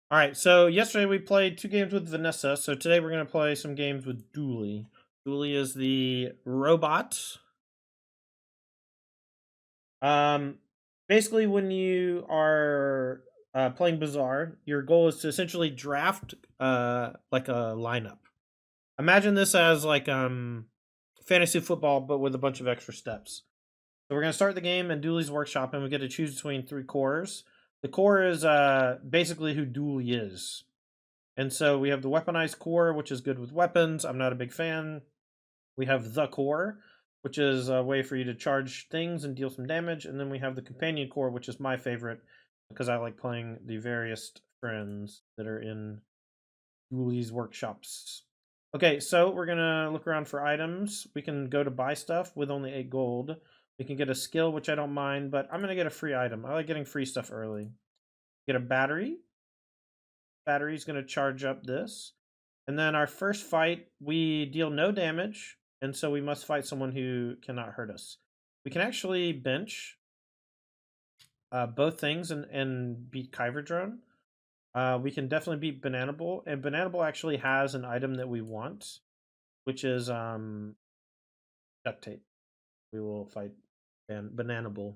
All right, so yesterday we played 2 games with Vanessa, so today we're going to play some games with Dooley. Dooley is the robot. Um, Basically, when you are playing Bazaar, your goal is to essentially draft like a lineup. Imagine this as like fantasy football, but with a bunch of extra steps. So we're going to start the game in Dooley's workshop, and we get to choose between 3 cores. The core is basically who Dooley is. And so we have the weaponized core, which is good with weapons. I'm not a big fan. We have the core, which is a way for you to charge things and deal some damage. And then we have the companion core, which is my favorite because I like playing the various friends that are in Dooley's workshops. Okay, so we're going to look around for items. We can go to buy stuff with only 8 gold. We can get a skill, which I don't mind, but I'm going to get a free item. I like getting free stuff early. Get a battery. Battery's going to charge up this. And then our first fight, we deal no damage, and so we must fight someone who cannot hurt us. We can actually bench both things and beat Kyver Drone. We can definitely beat Bananable, and Bananable actually has an item that we want, which is duct tape. We will fight Bananable.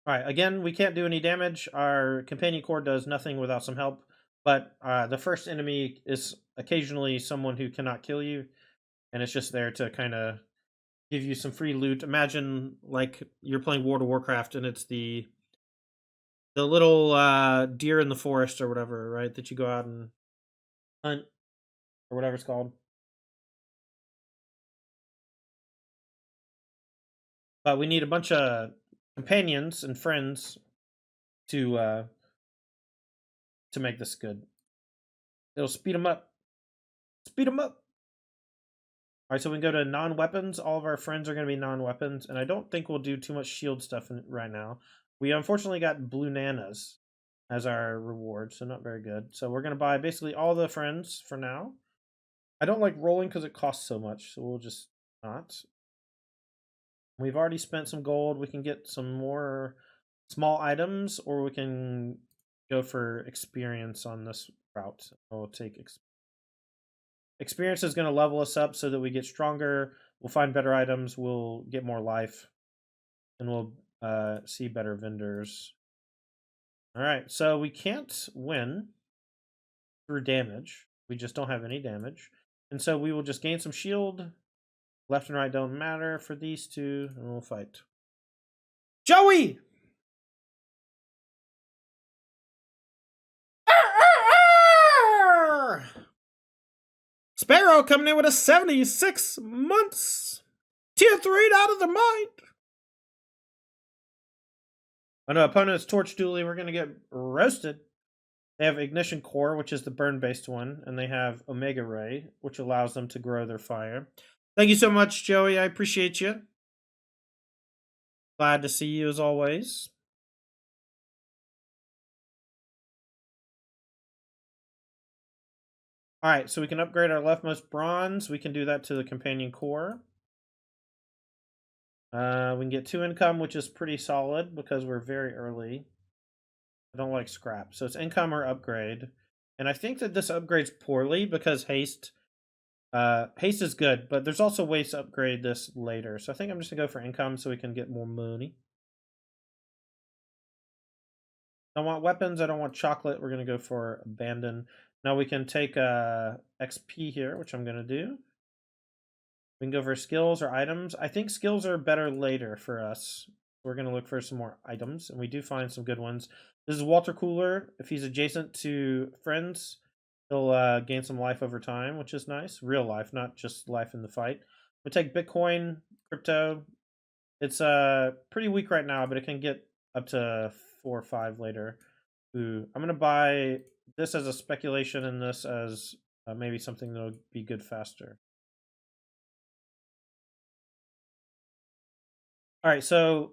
All right, again, we can't do any damage. Our companion core does nothing without some help, but the first enemy is occasionally someone who cannot kill you, and it's just there to kind of give you some free loot. Imagine like you're playing World of Warcraft and it's the little deer in the forest or whatever, right? That you go out and hunt or whatever it's called. But we need a bunch of companions and friends to to make this good. It'll speed them up. Speed them up. All right, so we can go to non-weapons. All of our friends are going to be non-weapons, and I don't think we'll do too much shield stuff right now. We unfortunately got blue nanas as our reward, so not very good. So we're going to buy basically all the friends for now. I don't like rolling because it costs so much, so we'll just not. We've already spent some gold. We can get some more small items, or we can go for experience on this route. We'll take experience is going to level us up so that we get stronger. We'll find better items. We'll get more life, and we'll see better vendors. All right, so we can't win through damage. We just don't have any damage, and so we will just gain some shield. Left and right don't matter for these two, and we'll fight. Joey! Sparrow coming in with a 76 months. Tier 3 out of the mind. Oh no, opponent's Torch Dooley. We're going to get roasted. They have Ignition Core, which is the burn-based one, and they have Omega Ray, which allows them to grow their fire. Thank you so much, Joey. I appreciate you. Glad to see you as always. All right, so we can upgrade our leftmost bronze. We can do that to the companion core. We can get 2 income, which is pretty solid because we're very early. I don't like scrap. So it's income or upgrade. And I think that this upgrades poorly because haste is good, but there's also ways to upgrade this later. So I think I'm just gonna go for income so we can get more money. I don't want weapons, I don't want chocolate. We're gonna go for abandon. Now we can take XP here, which I'm gonna do. We can go for skills or items. I think skills are better later for us. We're going to look for some more items, and we do find some good ones. This is Water Cooler. If he's adjacent to friends, he'll gain some life over time, which is nice. Real life, not just life in the fight. We take Bitcoin, crypto. It's pretty weak right now, but it can get up to 4 or 5 later. Ooh, I'm going to buy this as a speculation and this as maybe something that'll be good faster. All right, so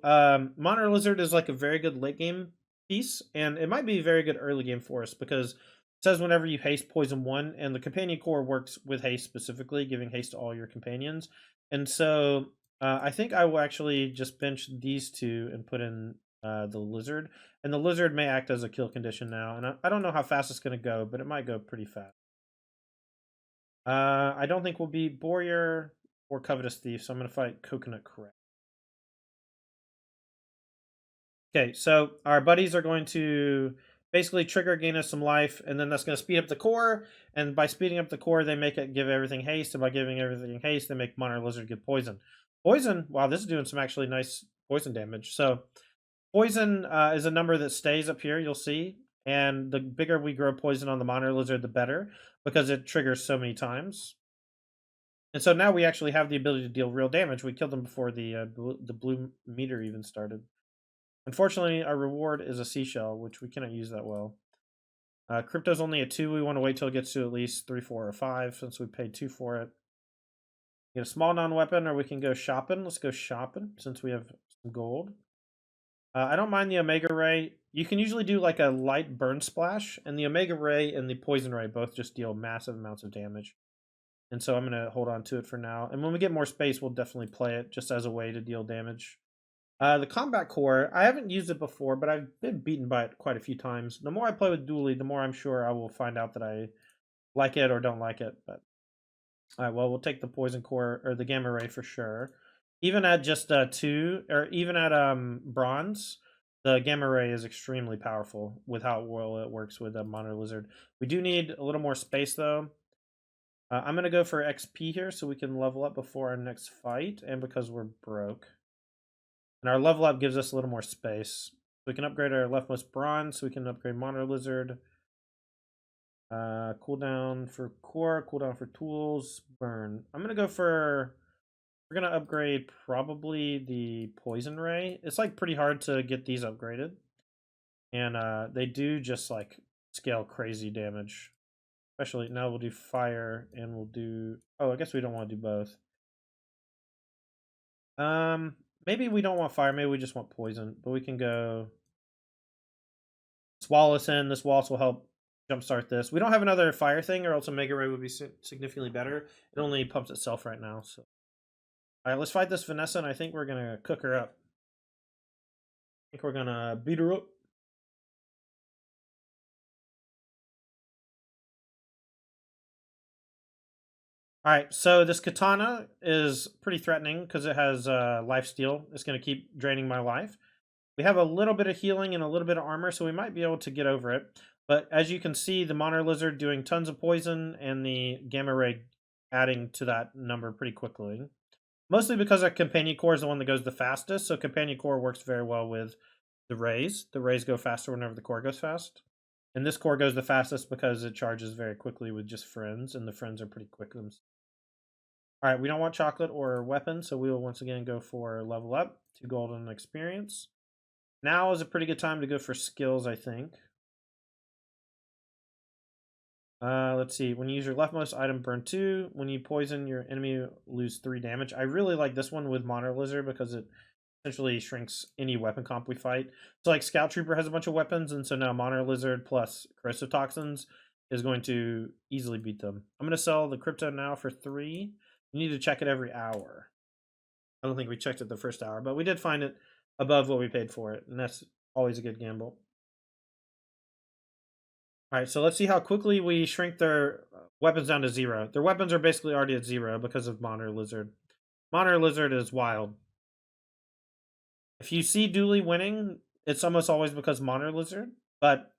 Monitor Lizard is like a very good late game piece, and it might be a very good early game for us because it says whenever you haste poison 1, and the companion core works with haste specifically, giving haste to all your companions. And so I think I will actually just bench these two and put in the lizard. And the lizard may act as a kill condition now. And I don't know how fast it's going to go, but it might go pretty fast. I don't think we'll beat Warrior or Covetous Thief, so I'm going to fight Coconut Crab. Okay, so our buddies are going to basically trigger, gain us some life, and then that's going to speed up the core. And by speeding up the core, they make it give everything haste. And by giving everything haste, they make Monarch Lizard get poison. Poison, wow, this is doing some actually nice poison damage. So poison is a number that stays up here, you'll see. And the bigger we grow poison on the Monarch Lizard, the better, because it triggers so many times. And so now we actually have the ability to deal real damage. We killed them before the blue meter even started. Unfortunately, our reward is a seashell, which we cannot use that well. Crypto's only a 2. We want to wait till it gets to at least 3, 4, or 5, since we paid 2 for it. Get a small non-weapon, or we can go shopping. Let's go shopping, since we have some gold. I don't mind the Omega Ray. You can usually do like a light burn splash, and the Omega Ray and the Poison Ray both just deal massive amounts of damage. And so I'm going to hold on to it for now. And when we get more space, we'll definitely play it just as a way to deal damage. The combat core, I haven't used it before, but I've been beaten by it quite a few times. The more I play with Dooley, the more I'm sure I will find out that I like it or don't like it. But all right, well, we'll take the poison core or the gamma ray for sure. Even at just 2, or even at bronze, the gamma ray is extremely powerful with how well it works with a monitor lizard. We do need a little more space though. I'm gonna go for XP here so we can level up before our next fight, and because we're broke. And our level up gives us a little more space. We can upgrade our leftmost bronze, so we can upgrade Monitor Lizard. Cooldown for core, cooldown for tools, burn. I'm gonna go for, we're gonna upgrade probably the poison ray. It's like pretty hard to get these upgraded. And they do just like scale crazy damage. Especially now we'll do fire and we'll do, oh, I guess we don't want to do both. Maybe we don't want fire, maybe we just want poison, but we can go Swallow us in. This waltz will help jumpstart this. We don't have another fire thing, or else a Mega Ray would be significantly better. It only pumps itself right now. So, all right, let's fight this Vanessa, and I think we're gonna cook her up. I think we're gonna beat her up. All right, so this katana is pretty threatening because it has life steal. It's gonna keep draining my life. We have a little bit of healing and a little bit of armor, so we might be able to get over it. But as you can see, the Monitor Lizard doing tons of poison and the Gamma Ray adding to that number pretty quickly. Mostly because our Companion Core is the one that goes the fastest, so Companion Core works very well with the rays. The rays go faster whenever the core goes fast. And this core goes the fastest because it charges very quickly with just friends, and the friends are pretty quick themselves. All right, we don't want chocolate or weapon, so we will once again go for level up, 2 golden experience. Now is a pretty good time to go for skills, I think. Let's see. When you use your leftmost item, burn 2. When you poison your enemy, lose 3 damage. I really like this one with Monitor Lizard because it essentially shrinks any weapon comp we fight. So like Scout Trooper has a bunch of weapons, and so now Monitor Lizard plus Corrosive Toxins is going to easily beat them. I'm going to sell the Crypto now for 3. You need to check it every hour. I don't think we checked it the first hour, but we did find it above what we paid for it, and that's always a good gamble. All right, so let's see how quickly we shrink their weapons down to 0. Their weapons are basically already at 0 because of Monitor Lizard. Monitor Lizard is wild. If you see Dooley winning, it's almost always because Monitor Lizard, but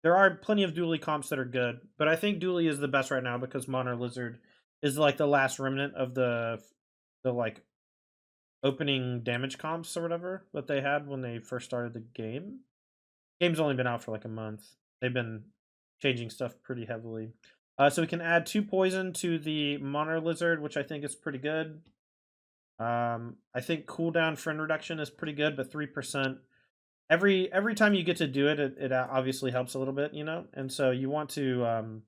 there are plenty of Dooley comps that are good. But I think Dooley is the best right now because Monitor Lizard is like the last remnant of the like opening damage comps or whatever that they had when they first started the game. Game's only been out for like a month. They've been changing stuff pretty heavily. So we can add 2 poison to the Monitor Lizard, which I think is pretty good. I think cooldown friend reduction is pretty good, but 3%. Every time you get to do it, it obviously helps a little bit, you know? And so you want to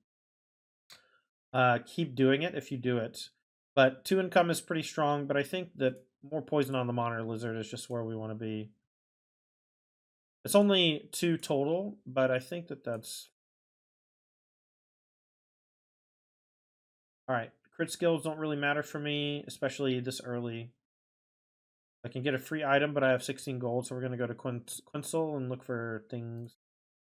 keep doing it if you do it. But 2 income is pretty strong, but I think that more poison on the Monitor Lizard is just where we want to be. It's only 2 total, but I think that that's... All right, Crit skills don't really matter for me, especially this early. I can get a free item, but I have 16 gold, so we're going to go to Quinsel and look for things,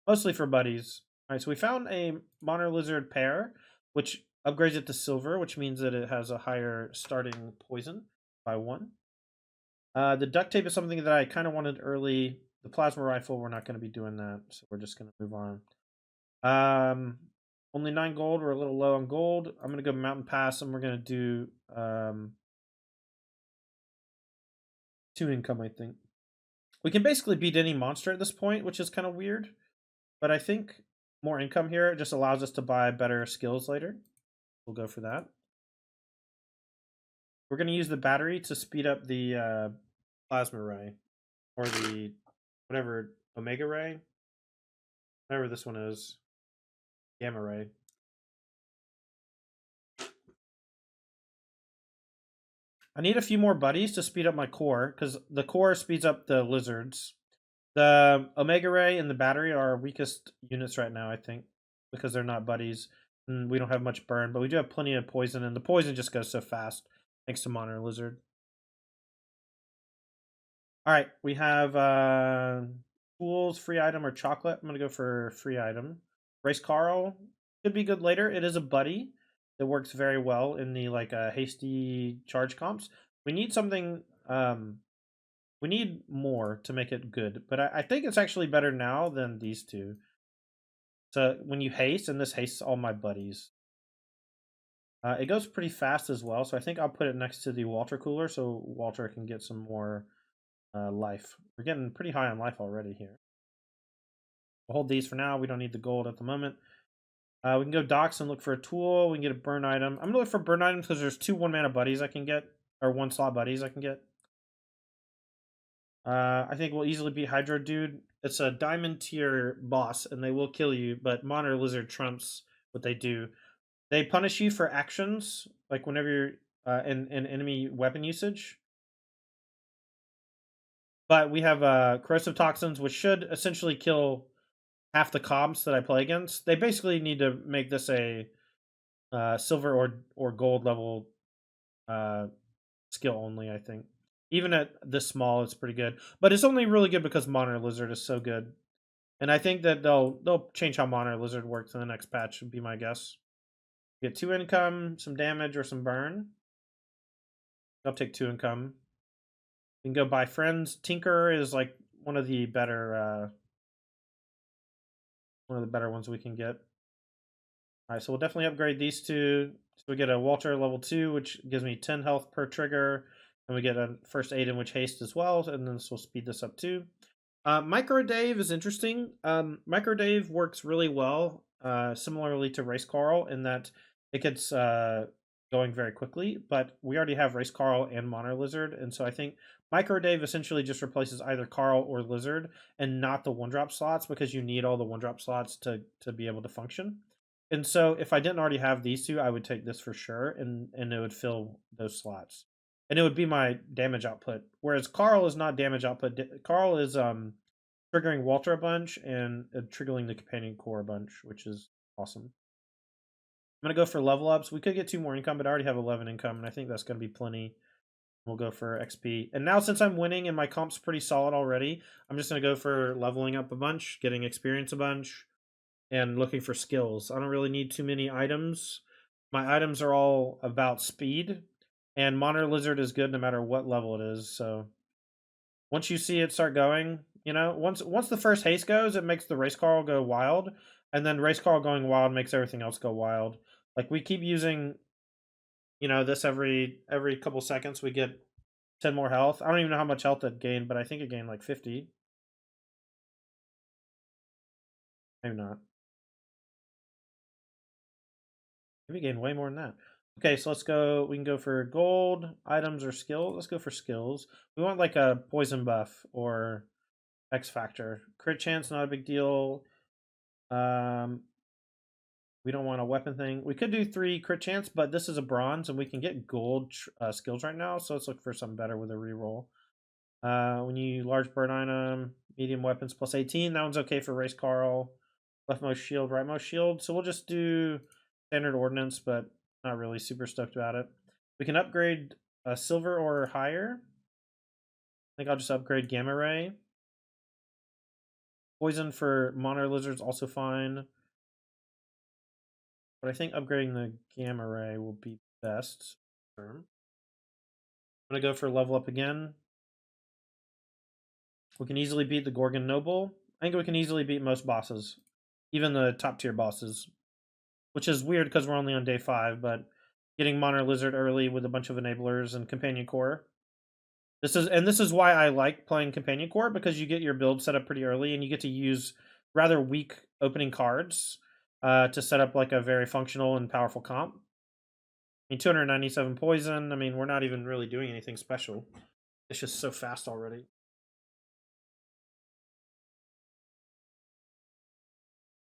mostly for buddies. All right, so we found a Monitor Lizard pair, which upgrades it to silver, which means that it has a higher starting poison by 1. The duct tape is something that I kind of wanted early. The plasma rifle, we're not going to be doing that, so we're just going to move on. Only 9 gold. We're a little low on gold. I'm going to go Mountain Pass, and we're going to do 2 income, I think. We can basically beat any monster at this point, which is kind of weird. But I think more income here just allows us to buy better skills later. We'll go for that. We're going to use the battery to speed up the plasma ray. Or the whatever omega ray. Whatever this one is. Gamma ray. I need a few more buddies to speed up my core, because the core speeds up the lizards. The omega ray and the battery are our weakest units right now, I think, because they're not buddies. And we don't have much burn, but we do have plenty of poison, and the poison just goes so fast, thanks to Monitor Lizard. Alright, we have tools, free item, or chocolate. I'm going to go for free item. Race Carl could be good later. It is a buddy that works very well in the hasty charge comps. We need something, we need more to make it good, but I think it's actually better now than these two. So when you haste, and this hastes all my buddies. It goes pretty fast as well, so I think I'll put it next to the Walter Cooler so Walter can get some more life. We're getting pretty high on life already here. We'll hold these for now. We don't need the gold at the moment. We can go docks and look for a tool. We can get a burn item. I'm going to look for burn items because there's 2 1-mana buddies I can get. Or 1 slot buddies I can get. I think we'll easily beat Hydro Dude. It's a diamond tier boss, and they will kill you, but Monitor Lizard trumps what they do. They punish you for actions, like whenever you're in enemy weapon usage. But we have corrosive toxins, which should essentially kill half the comps that I play against. They basically need to make this a silver or gold level skill only, I think. Even at this small, it's pretty good. But it's only really good because Monitor Lizard is so good. And I think that they'll change how Monitor Lizard works in the next patch, would be my guess. Get 2 income, some damage, or some burn. I'll take 2 income. You can go buy friends. Tinker is like one of the better ones we can get. Alright, so we'll definitely upgrade these 2. So we get a Walter level 2, which gives me 10 health per trigger. And we get a first aid in which haste as well, and then this will speed this up too. Micro Dave is interesting. Micro Dave works really well, similarly to Race Carl, in that it gets going very quickly, but we already have Race Carl and Monitor Lizard, and so I think Micro Dave essentially just replaces either Carl or Lizard, and not the 1-drop slots, because you need all the 1-drop slots to be able to function. And so if I didn't already have these 2, I would take this for sure, and it would fill those slots. And it would be my damage output. Whereas Carl is not damage output. Carl is triggering Walter a bunch and triggering the companion core a bunch, which is awesome. I'm going to go for level ups. We could get 2 more income, but I already have 11 income, and I think that's going to be plenty. We'll go for XP. And now since I'm winning and my comp's pretty solid already, I'm just going to go for leveling up a bunch, getting experience a bunch, and looking for skills. I don't really need too many items. My items are all about speed. And Monitor Lizard is good no matter what level it is, so once you see it start going, once the first haste goes, it makes the Race Carl go wild, and then Race Carl going wild makes everything else go wild. Like, we keep using, this every couple seconds, we get 10 more health. I don't even know how much health it gained, but I think it gained like 50. Maybe not. Maybe it gained way more than that. Okay, so let's go. We can go for gold, items, or skills. Let's go for skills. We want like a poison buff or X factor. Crit chance, not a big deal. We don't want a weapon thing. We could do 3 crit chance, but this is a bronze, and we can get gold skills right now. So let's look for something better with a reroll. We need large burn item, medium weapons plus 18. That one's okay for Race Carl. Leftmost shield, rightmost shield. So we'll just do standard ordnance, but Not really super stoked about it. We can upgrade silver or higher. I think I'll just upgrade gamma ray. Poison for monitor lizards also fine. But I think upgrading the gamma ray will be best. I'm gonna go for level up again. We can easily beat the Gorgon Noble. I think we can easily beat most bosses, even the top tier bosses, which is weird because we're only on day 5. But getting Monitor Lizard early with a bunch of enablers and Companion Core. This is why I like playing Companion Core, because you get your build set up pretty early and you get to use rather weak opening cards to set up like a very functional and powerful comp. I mean, 297 poison. I mean, we're not even really doing anything special. It's just so fast already.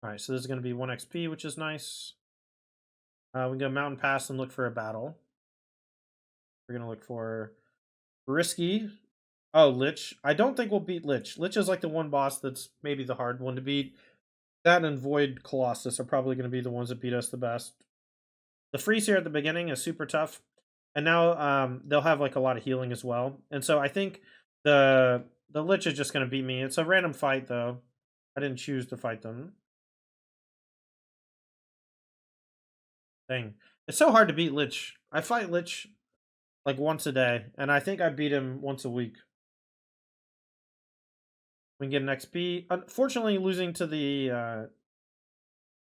All right, so this is going to be 1 XP, which is nice. We can go Mountain Pass and look for a battle. We're going to look for Risky. Oh, Lich. I don't think we'll beat Lich. Lich is like the one boss that's maybe the hard one to beat. That and Void Colossus are probably going to be the ones that beat us the best. The freeze here at the beginning is super tough. And now they'll have like a lot of healing as well. And so I think the Lich is just going to beat me. It's a random fight, though. I didn't choose to fight them. Dang. It's so hard to beat Lich. I fight Lich like once a day, and I think I beat him once a week. We can get an XP. Unfortunately, losing to the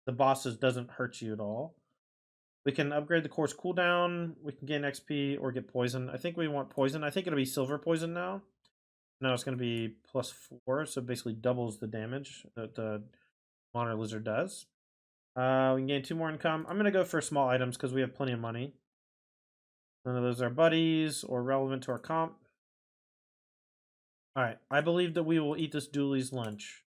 bosses doesn't hurt you at all. We can upgrade the course cooldown. We can gain XP or get poison. I think we want poison. I think it'll be silver poison now. Now it's going to be +4, so it basically doubles the damage that the Monitor Lizard does. We can gain 2 more income. I'm going to go for small items because we have plenty of money. None of those are buddies or relevant to our comp. Alright, I believe that we will eat this Dooley's lunch.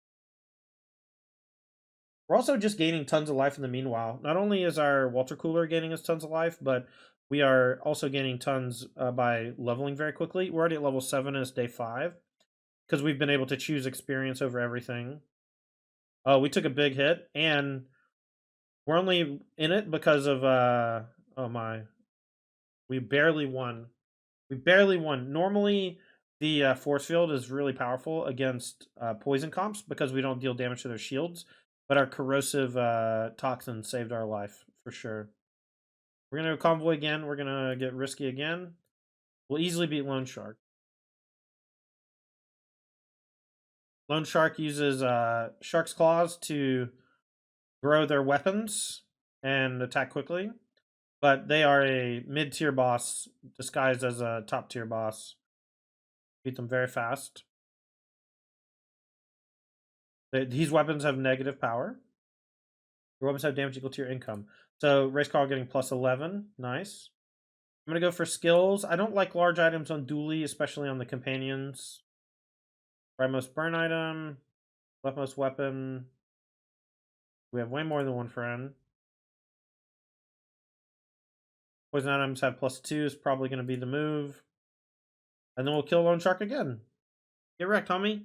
We're also just gaining tons of life in the meanwhile. Not only is our Water Cooler gaining us tons of life, but we are also gaining tons by leveling very quickly. We're already at level 7 and it's day 5. Because we've been able to choose experience over everything. Oh, we took a big hit, and we're only in it because of, oh my. We barely won. We barely won. Normally, the force field is really powerful against poison comps because we don't deal damage to their shields. But our corrosive toxin saved our life, for sure. We're going to go Convoy again. We're going to get Risky again. We'll easily beat Lone Shark. Lone Shark uses Shark's Claws to grow their weapons and attack quickly. But they are a mid-tier boss disguised as a top-tier boss. Beat them very fast. These weapons have negative power. Your weapons have damage equal to your income. So race car getting +11. Nice. I'm going to go for skills. I don't like large items on Dooley, especially on the companions. Rightmost burn item. Leftmost weapon. We have way more than one friend. Poison items have +2 is probably going to be the move. And then we'll kill Lone Shark again. Get wrecked, homie.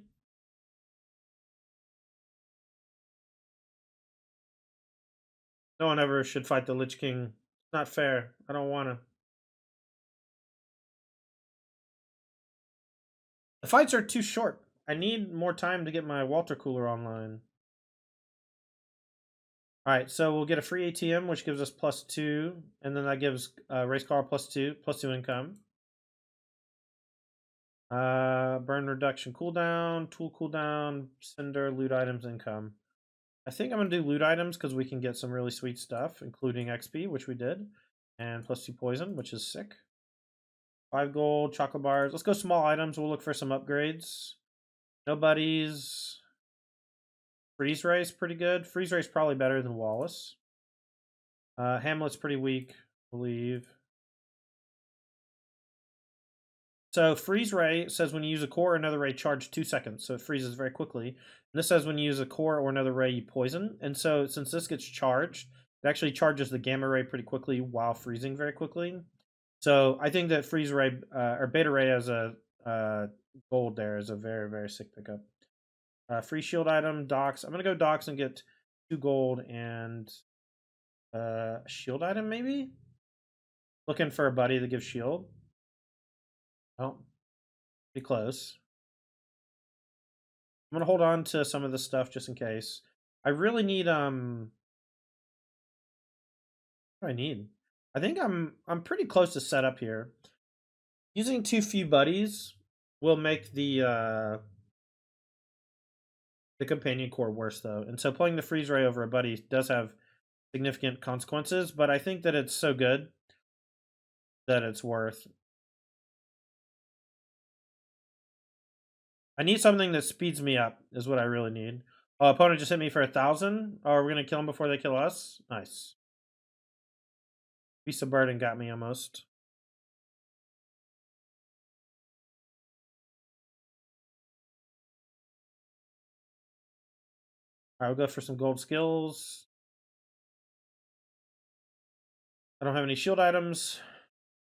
No one ever should fight the Lich King. It's not fair. I don't want to. The fights are too short. I need more time to get my Water Cooler online. Alright, so we'll get a free ATM, which gives us +2. And then that gives Race Car +2 income. Burn reduction cooldown, tool cooldown, cinder, loot items, income. I think I'm going to do loot items because we can get some really sweet stuff, including XP, which we did, and +2 poison, which is sick. 5 gold, chocolate bars. Let's go small items. We'll look for some upgrades. Nobody's. Freeze Ray's pretty good. Freeze Ray's probably better than Wallace. Hamlet's pretty weak, I believe. So Freeze Ray says when you use a core or another ray, charge 2 seconds. So it freezes very quickly. And this says when you use a core or another ray, you poison. And so since this gets charged, it actually charges the gamma ray pretty quickly while freezing very quickly. So I think that Freeze Ray or Beta Ray as a gold there is a very, very sick pickup. Free shield item, docks. I'm going to go docks and get 2 gold and a shield item maybe? Looking for a buddy that gives shield. Oh, pretty close. I'm gonna hold on to some of this stuff just in case. I really need what do I need? I think I'm pretty close to set up here. Using too few buddies will make the companion core worse though. And so playing the freeze ray over a buddy does have significant consequences, but I think that it's so good that it's worth. I need something that speeds me up is what I really need. Oh, opponent just hit me for 1,000. Oh, are we gonna kill them before they kill us? Nice. Beast of Burden got me almost. Alright, we'll go for some gold skills. I don't have any shield items.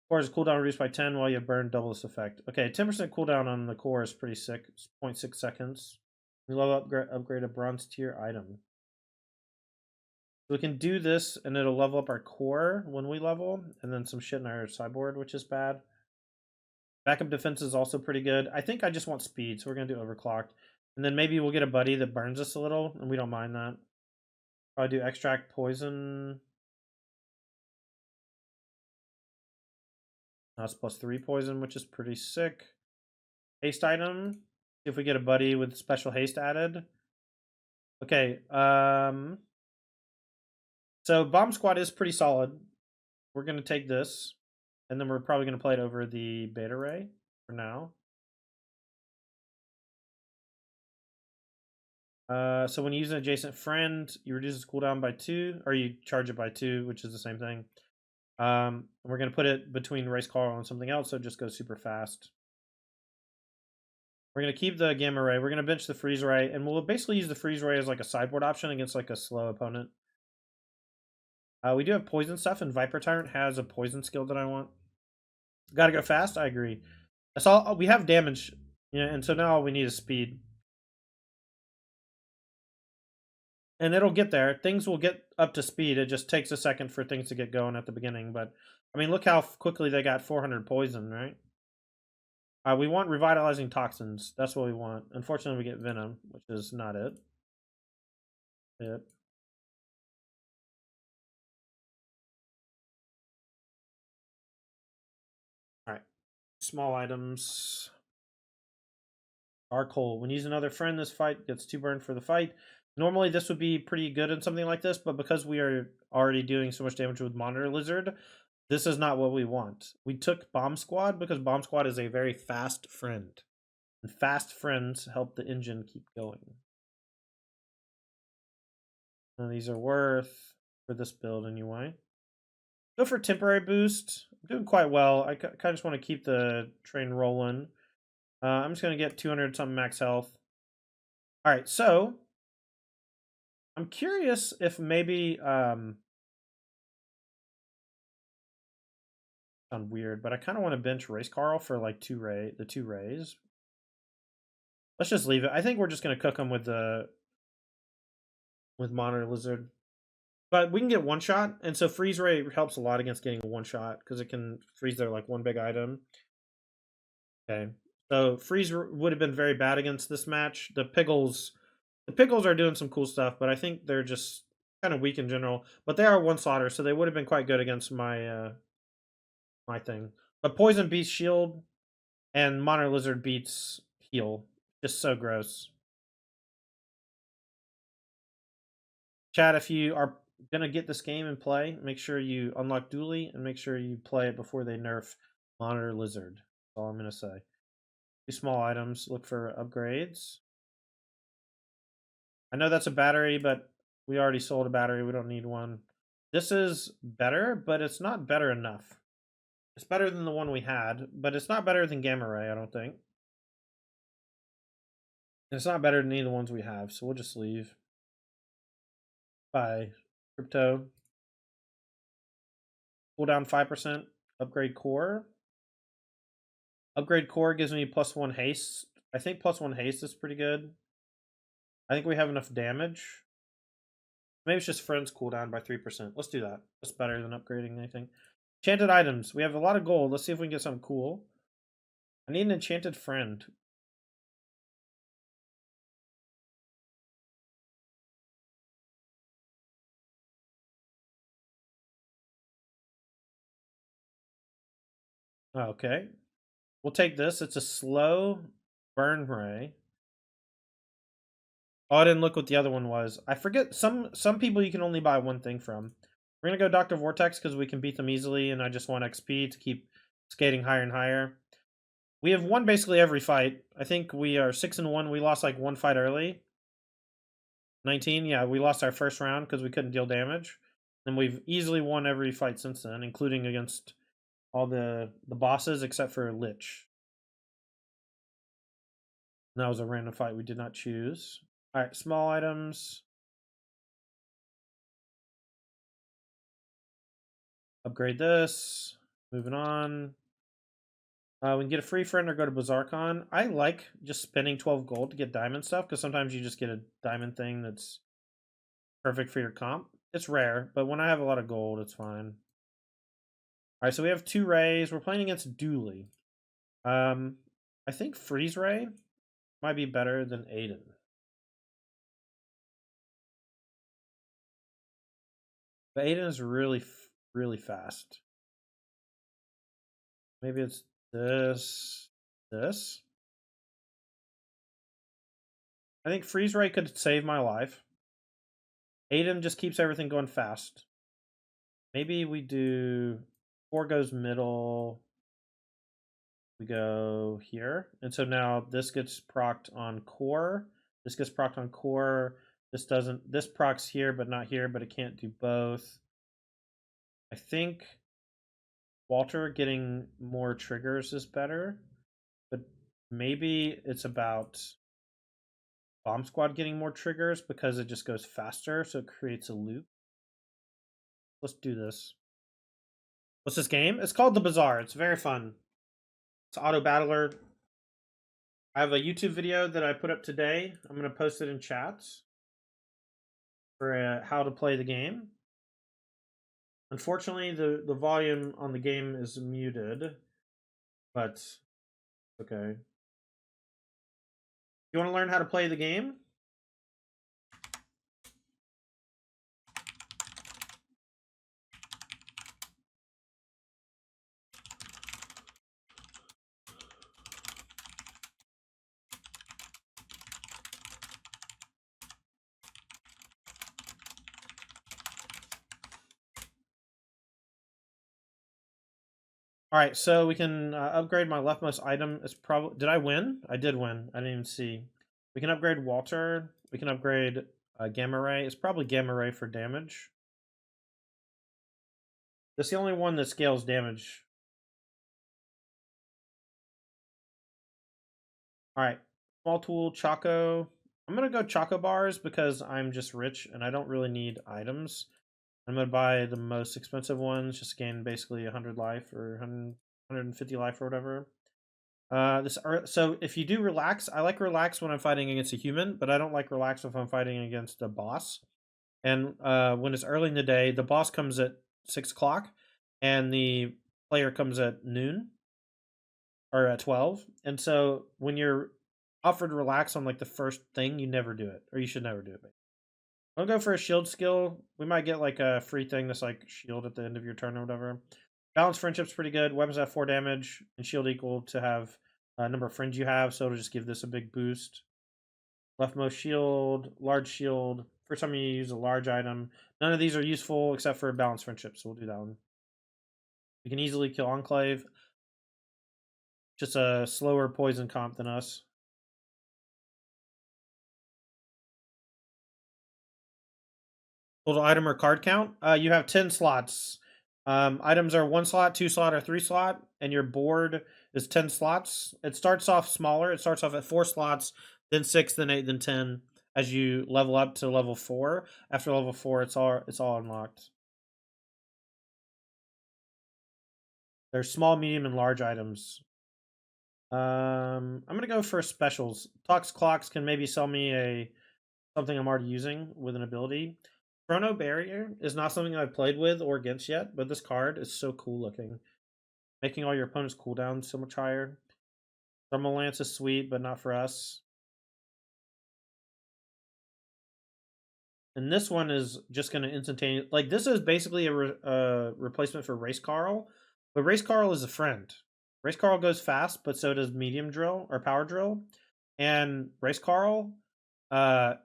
Core is cooldown reduced by 10 while you burn double this effect. Okay, 10% cooldown on the core is pretty sick. It's 0.6 seconds. We level upgrade a bronze tier item. So we can do this and it'll level up our core when we level, and then some shit in our sideboard, which is bad. Backup defense is also pretty good. I think I just want speed, so we're going to do overclocked. And then maybe we'll get a buddy that burns us a little, and we don't mind that. Probably do extract poison. That's +3 poison, which is pretty sick. Haste item. See if we get a buddy with special haste added. Okay. So Bomb Squad is pretty solid. We're going to take this, and then we're probably going to play it over the Beta Ray for now. So when you use an adjacent friend, you reduce its cooldown by 2, or you charge it by 2, which is the same thing. We're going to put it between Race Car and something else, so it just goes super fast. We're going to keep the Gamma Ray. We're going to bench the Freeze Ray, and we'll basically use the Freeze Ray as like a sideboard option against like a slow opponent. We do have poison stuff, and Viper Tyrant has a poison skill that I want. Gotta go fast? I agree. That's all. We have damage, yeah, and so now all we need is speed. And it'll get there. Things will get up to speed. It just takes a second for things to get going at the beginning. But, I mean, look how quickly they got 400 poison, right? We want revitalizing toxins. That's what we want. Unfortunately, we get venom, which is not it. Yep. All right. Small items. Dark Hole. When you use another friend, this fight gets 2 burn for the fight. Normally, this would be pretty good in something like this, but because we are already doing so much damage with Monitor Lizard, this is not what we want. We took Bomb Squad because Bomb Squad is a very fast friend. And fast friends help the engine keep going. Now, these are worth for this build anyway. Go for temporary boost. I'm doing quite well. I kind of just want to keep the train rolling. I'm just going to get 200 something max health. All right, so I'm curious if maybe sound weird, but I kind of want to bench Race Carl for like the 2 rays. Let's just leave it. I think we're just going to cook them with Monitor Lizard. But we can get one shot, and so freeze ray helps a lot against getting a one shot because it can freeze their like one big item. Okay, so freeze would have been very bad against this match. The Piggles are doing some cool stuff, but I think they're just kind of weak in general. But they are one slotter, so they would have been quite good against my my thing. But poison beats shield, and Monitor Lizard beats heal. Just so gross. Chat, if you are gonna get this game and play, make sure you unlock Dooley and make sure you play it before they nerf Monitor Lizard. That's all I'm gonna say. 2 small items. Look for upgrades. I know that's a battery, but we already sold a battery. We don't need one. This is better, but it's not better enough. It's better than the one we had, but it's not better than Gamma Ray, I don't think. And it's not better than any of the ones we have, so we'll just leave. Bye. Crypto. Cooldown 5%. Upgrade core. Upgrade core gives me +1 haste. I think +1 haste is pretty good. I think we have enough damage. Maybe it's just friends cooldown by 3%. Let's do that. That's better than upgrading anything. Enchanted items. We have a lot of gold. Let's see if we can get something cool. I need an enchanted friend. Okay. We'll take this. It's a slow burn ray. Oh, I didn't look what the other one was. I forget. Some people you can only buy one thing from. We're gonna go Dr. Vortex because we can beat them easily, and I just want XP to keep skating higher and higher. We have won basically every fight. I think we are 6-1. We lost like one fight early. 19, yeah, we lost our first round because we couldn't deal damage. And we've easily won every fight since then, including against all the bosses except for Lich. And that was a random fight we did not choose. Alright, small items. Upgrade this. Moving on. We can get a free friend or go to BazaarCon. I like just spending 12 gold to get diamond stuff because sometimes you just get a diamond thing that's perfect for your comp. It's rare, but when I have a lot of gold, it's fine. Alright, so we have 2 rays. We're playing against Dooley. I think Freeze Ray might be better than Aiden. But Aiden is really, really fast. Maybe it's this. I think Freeze Ray could save my life. Aiden just keeps everything going fast. Maybe we do 4 goes middle. We go here. And so now this gets procced on core. This gets procced on core. This doesn't. This procs here, but not here, but it can't do both. I think Walter getting more triggers is better, but maybe it's about Bomb Squad getting more triggers because it just goes faster, so it creates a loop. Let's do this. What's this game? It's called The Bazaar. It's very fun. It's auto battler. I have a YouTube video that I put up today. I'm going to post it in chats for how to play the game. Unfortunately, the volume on the game is muted, but okay. You want to learn how to play the game? All right, so we can upgrade my leftmost item. It's probably. Did I win? I did win. I didn't even see. We can upgrade Walter. We can upgrade Gamma Ray. It's probably Gamma Ray for damage. That's the only one that scales damage. All right, small tool Choco. I'm gonna go Choco bars because I'm just rich and I don't really need items. I'm gonna buy the most expensive ones. Just gain basically 100 life or 150 life or whatever. So if you do relax, I like relax when I'm fighting against a human, but I don't like relax if I'm fighting against a boss. And when it's early in the day, the boss comes at 6 o'clock, and the player comes at noon or at 12. And so when you're offered relax on like the first thing, you never do it, or you should never do it. I'll go for a shield skill. We might get like a free thing that's like shield at the end of your turn or whatever. Balance friendship's pretty good. Weapons have 4 damage and shield equal to have number of friends you have, so it'll just give this a big boost. Leftmost shield, large shield. First time you use a large item. None of these are useful except for balance friendship, so we'll do that one. We can easily kill Enclave. Just a slower poison comp than us. Total item or card count. You have 10 slots. Items are 1 slot, 2 slot, or 3 slot, and your board is 10 slots. It starts off smaller. It starts off at 4 slots, then 6, then 8, then 10. As you level up to level 4, after level 4, it's all unlocked. There's small, medium, and large items. I'm gonna go for specials. Tox clocks can maybe sell me something I'm already using with an ability. Chrono Barrier is not something I've played with or against yet, but this card is so cool looking. Making all your opponent's cooldown so much higher. Thermal Lance is sweet, but not for us. And this one is just going to instantaneously... Like, this is basically a replacement for Race Carl. But Race Carl is a friend. Race Carl goes fast, but so does Medium Drill or Power Drill. And Race Carl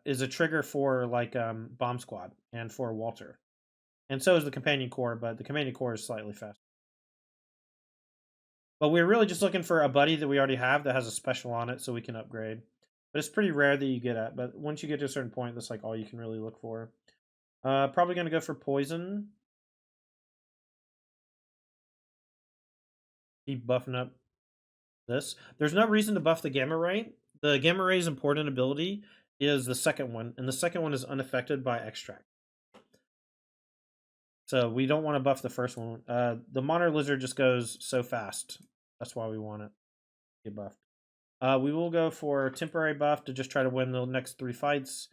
is a trigger for, like, Bomb Squad and for Walter. And so is the Companion Core, but the Companion Core is slightly faster. But we're really just looking for a buddy that we already have that has a special on it so we can upgrade. But it's pretty rare that you get at. But once you get to a certain point, that's like all you can really look for. Probably going to go for Poison. Keep buffing up this. There's no reason to buff the Gamma Ray. The Gamma Ray's important ability is the second one. And the second one is unaffected by Extract. So we don't want to buff the first one. The Monitor Lizard just goes so fast. That's why we want it to get buffed. We will go for temporary buff to just try to win the next 3 fights.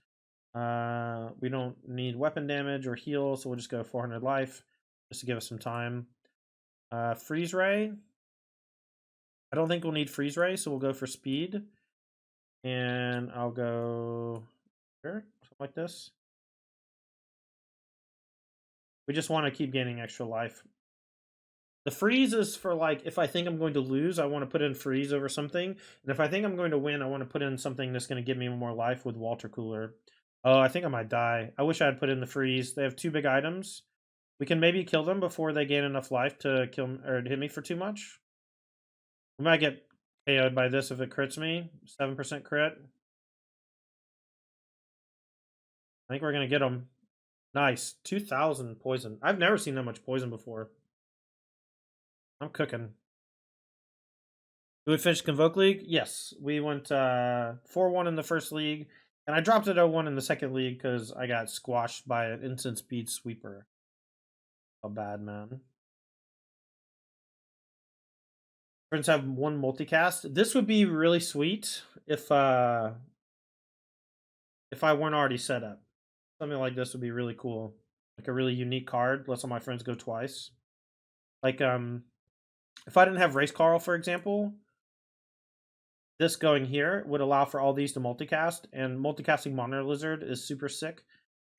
We don't need weapon damage or heal, so we'll just go 400 life just to give us some time. Freeze Ray. I don't think we'll need Freeze Ray, so we'll go for speed. And I'll go here, something like this. We just want to keep gaining extra life. The freeze is for, like, if I think I'm going to lose, I want to put in freeze over something. And if I think I'm going to win, I want to put in something that's going to give me more life with Water Cooler. Oh, I think I might die. I wish I had put in the freeze. They have 2 big items. We can maybe kill them before they gain enough life to kill or hit me for too much. We might get KO'd by this if it crits me. 7% crit. I think we're going to get them. Nice. 2,000 poison. I've never seen that much poison before. I'm cooking. Did we finish Convoke League? Yes. We went 4-1 in the first league. And I dropped it 0-1 in the second league because I got squashed by an instant speed sweeper. A bad man. Friends have 1 multicast. This would be really sweet if I weren't already set up. Something like this would be really cool. Like a really unique card. Let all my friends go twice. Like, if I didn't have Race Carl, for example, this going here would allow for all these to multicast, and multicasting Monitor Lizard is super sick.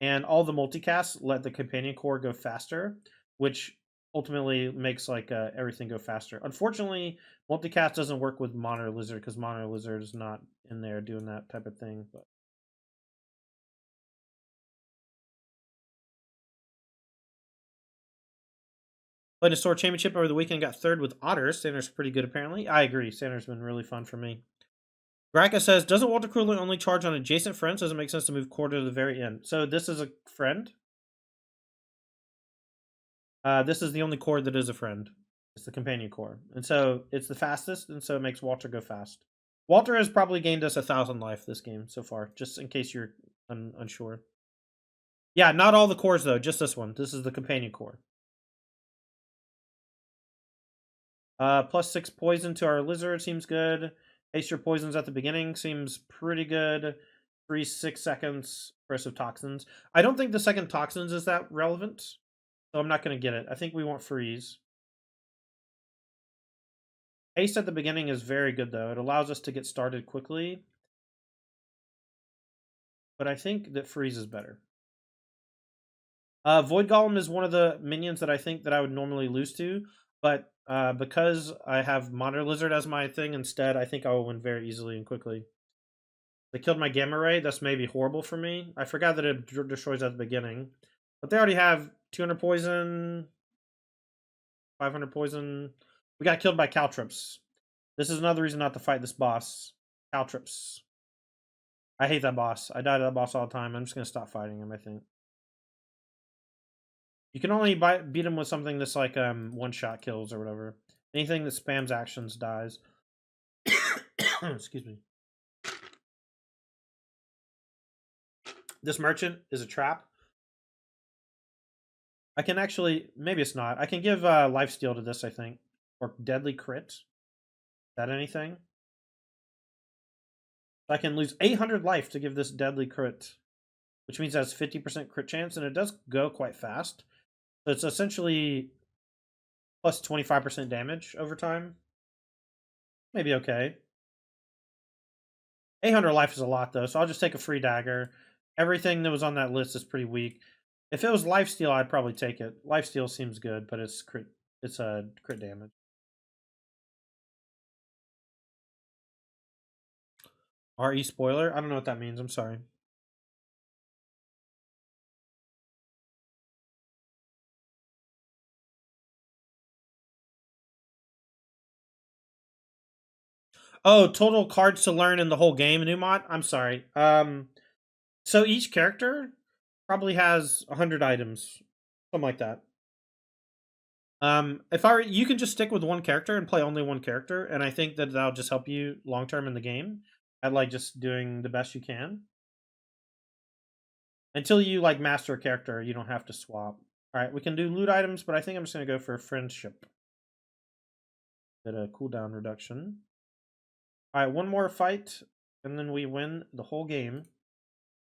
And all the multicasts let the Companion Core go faster, which ultimately makes, like, everything go faster. Unfortunately, multicast doesn't work with Monitor Lizard because Monitor Lizard is not in there doing that type of thing. But played a store championship over the weekend, got 3rd with Otter. Standard's pretty good, apparently. I agree. Standard's been really fun for me. Graka says, doesn't Water Cooler only charge on adjacent friends? Doesn't make sense to move core to the very end. So this is a friend. This is the only core that is a friend. It's the Companion Core. And so it's the fastest, and so it makes Walter go fast. Walter has probably gained us 1,000 life this game so far, just in case you're unsure. Yeah, not all the cores, though. Just this one. This is the Companion Core. +6 poison to our lizard seems good. Haste your poisons at the beginning seems pretty good. Freeze 6 seconds. Corrosive toxins. I don't think the second toxins is that relevant, so I'm not going to get it. I think we want freeze. Haste at the beginning is very good, though. It allows us to get started quickly. But I think that freeze is better. Void Golem is one of the minions that I think that I would normally lose to. But because I have Monitor Lizard as my thing instead, I think I will win very easily and quickly. They killed my Gamma Ray. That's maybe horrible for me. I forgot that it destroys at the beginning. But they already have 200 poison, 500 poison. We got killed by Caltrips. This is another reason not to fight this boss. Caltrips. I hate that boss. I die to that boss all the time. I'm just going to stop fighting him, I think. You can only beat him with something that's like one-shot kills or whatever. Anything that spams actions dies. Excuse me. This merchant is a trap. I can actually... Maybe it's not. I can give lifesteal to this, I think. Or deadly crit. Is that anything? I can lose 800 life to give this deadly crit. which means it has 50% crit chance, and it does go quite fast. So it's essentially plus 25% damage over time. Maybe okay. 800 life is a lot, though, so I'll just take a free dagger. Everything that was on that list is pretty weak. If it was lifesteal, I'd probably take it. Lifesteal seems good, but it's crit. It's a crit damage. RE spoiler? I don't know what that means. I'm sorry. Oh, total cards to learn in the whole game, Newmont? I'm sorry. So each character probably has 100 items, something like that. If I were, you can just stick with one character and play only one character, and I think that that'll just help you long term in the game at like just doing the best you can. Until you like master a character, you don't have to swap. All right, we can do loot items, but I think I'm just gonna go for friendship. Get a cooldown reduction. All right, one more fight, and then we win the whole game.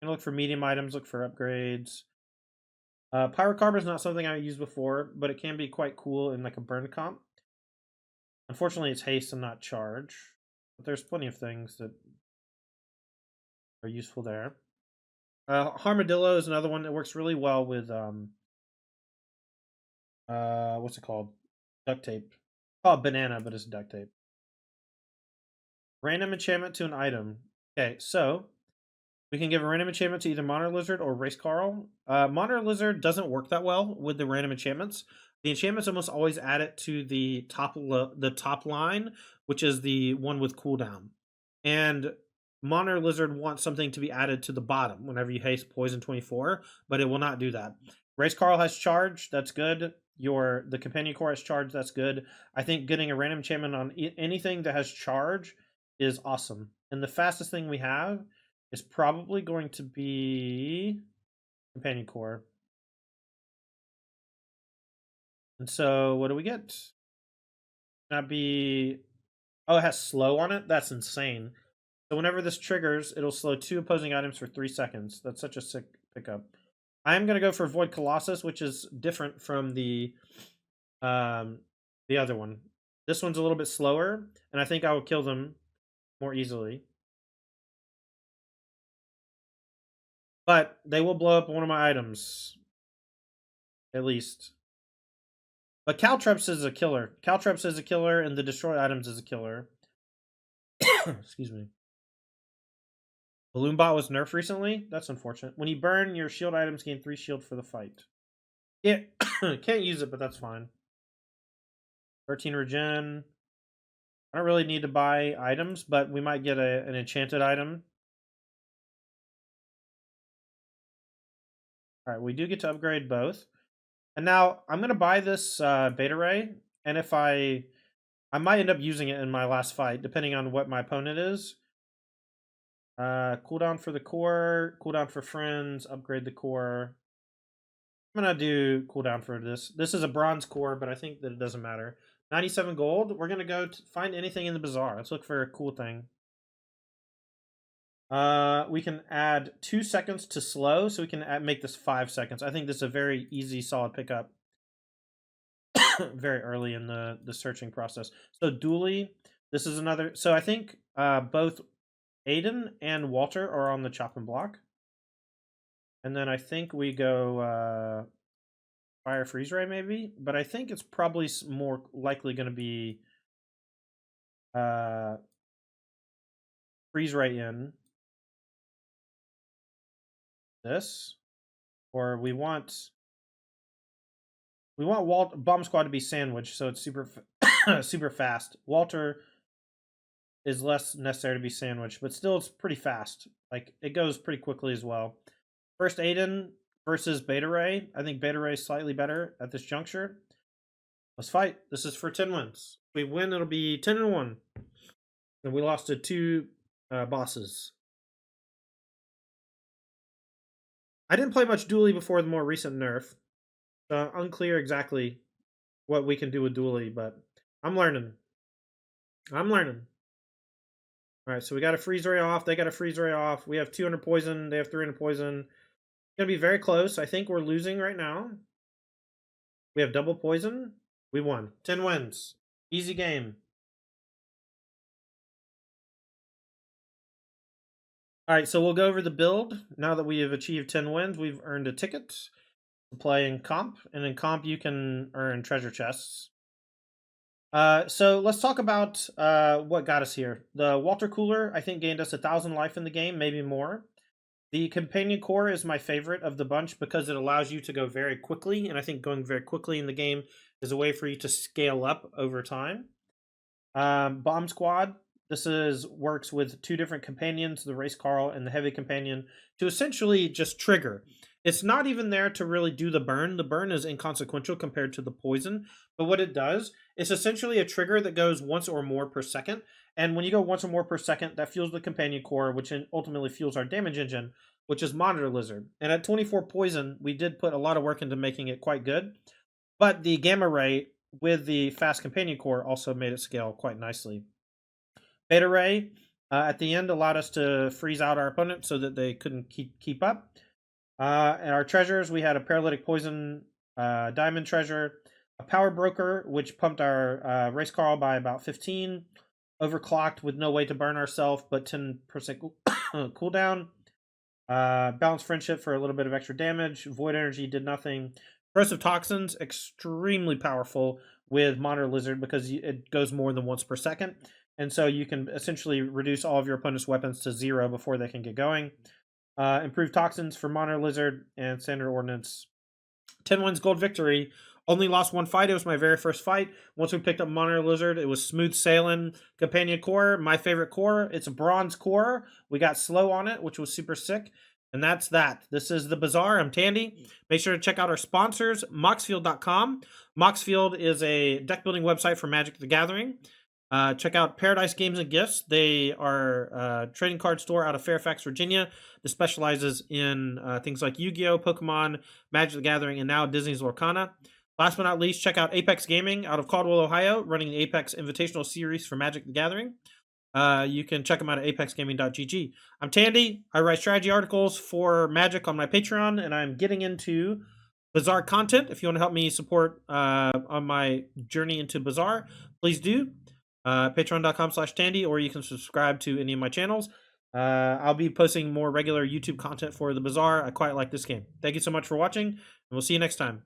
And look for medium items, look for upgrades. Pyrocarbon is not something I used before, but it can be quite cool in like a burn comp. Unfortunately, it's haste and not charge, but there's plenty of things that are useful there. Armadillo is another one that works really well with what's it called? Duct tape. It's called banana, but it's duct tape. Random enchantment to an item. Okay, so we can give a random enchantment to either Monitor Lizard or Race Carl. Monitor Lizard doesn't work that well with the random enchantments. The enchantments almost always add it to the top line, which is the one with cooldown. And Monitor Lizard wants something to be added to the bottom whenever you haste Poison 24, but it will not do that. Race Carl has charge, that's good. The Companion Core has charge, that's good. I think getting a random enchantment on anything that has charge is awesome. And the fastest thing we have is probably going to be Companion Core. And so what do we get? That be... Oh, it has slow on it? That's insane. So whenever this triggers, it'll slow 2 opposing items for 3 seconds. That's such a sick pickup. I am going to go for Void Colossus, which is different from the other one. This one's a little bit slower, and I think I will kill them more easily. But they will blow up one of my items. At least. But Caltrops is a killer. Caltrops is a killer, and the Destroy items is a killer. Excuse me. Balloon Bot was nerfed recently? That's unfortunate. When you burn, your shield items gain 3 shield for the fight. Yeah, can't use it, but that's fine. 13 regen. I don't really need to buy items, but we might get an enchanted item. Alright, we do get to upgrade both. And now, I'm going to buy this Beta Ray, and if I might end up using it in my last fight, depending on what my opponent is. Cooldown for the core, cooldown for friends, upgrade the core. I'm gonna do cooldown for this. This is a bronze core, but I think that it doesn't matter. 97 gold. We're gonna go find anything in the bazaar. Let's look for a cool thing. We can add 2 seconds to slow, so we can make this 5 seconds. I think this is a very easy, solid pickup. Very early in the searching process. So Dooley, this is another. So I think both Aiden and Walter are on the chopping block. And then I think we go Fire Freeze Ray maybe, but I think it's probably more likely going to be Freeze Ray in this, or we want Bomb Squad to be sandwiched, so it's super super fast. Walter is less necessary to be sandwiched, but still it's pretty fast. Like it goes pretty quickly as well. First Aiden versus Beta Ray. I think Beta Ray is slightly better at this juncture. Let's fight. This is for 10 wins. If we win, it'll be 10-1. And we lost to 2 bosses. I didn't play much Dooley before the more recent nerf. So unclear exactly what we can do with Dooley, but I'm learning. I'm learning. All right, so we got a freeze ray off. They got a freeze ray off. We have 200 poison. They have 300 poison. Gonna be very close. I think we're losing right now. We have double poison. We won. 10 wins. Easy game. All right, so we'll go over the build. Now that we have achieved 10 wins, we've earned a ticket to play in comp. And in comp, you can earn treasure chests. So let's talk about what got us here. The Water Cooler, I think, gained us 1,000 life in the game, maybe more. The Companion Core is my favorite of the bunch because it allows you to go very quickly, and I think going very quickly in the game is a way for you to scale up over time. Bomb Squad, this is works with two different companions, the Race Carl and the Heavy Companion, to essentially just trigger. It's not even there to really do the burn. The burn is inconsequential compared to the poison, but what it does is essentially a trigger that goes once or more per second. And when you go once or more per second, that fuels the Companion Core, which ultimately fuels our damage engine, which is Monitor Lizard. And at 24 poison, we did put a lot of work into making it quite good. But the Gamma Ray with the Fast Companion Core also made it scale quite nicely. Beta Ray at the end allowed us to freeze out our opponent so that they couldn't keep up. And our treasures, we had a Paralytic Poison Diamond treasure, a Power Broker, which pumped our Race Carl by about 15, overclocked with no way to burn ourselves, but 10% cooldown. Balanced Friendship for a little bit of extra damage. Void Energy did nothing. Corrosive Toxins, extremely powerful with Monitor Lizard because it goes more than once per second. And so you can essentially reduce all of your opponent's weapons to 0 before they can get going. Improved Toxins for Monitor Lizard and Standard Ordnance. 10 wins, gold victory. Only lost one fight. It was my very first fight. Once we picked up Monitor Lizard, it was smooth sailing. Companion Core, my favorite core. It's a bronze core. We got slow on it, which was super sick. And that's that. This is the Bazaar. I'm Tandy. Make sure to check out our sponsors, moxfield.com. Moxfield is a deck building website for Magic the Gathering. Check out Paradise Games and Gifts. They are a trading card store out of Fairfax, Virginia that specializes in things like Yu-Gi-Oh!, Pokemon, Magic the Gathering, and now Disney's Lorcana. Last but not least, check out Apex Gaming out of Caldwell, Ohio, running the Apex Invitational Series for Magic the Gathering. You can check them out at apexgaming.gg. I'm Tandy. I write strategy articles for Magic on my Patreon, and I'm getting into Bazaar content. If you want to help me support on my journey into Bazaar, please do. Patreon.com/Tandy, or you can subscribe to any of my channels. I'll be posting more regular YouTube content for the Bazaar. I quite like this game. Thank you so much for watching, and we'll see you next time.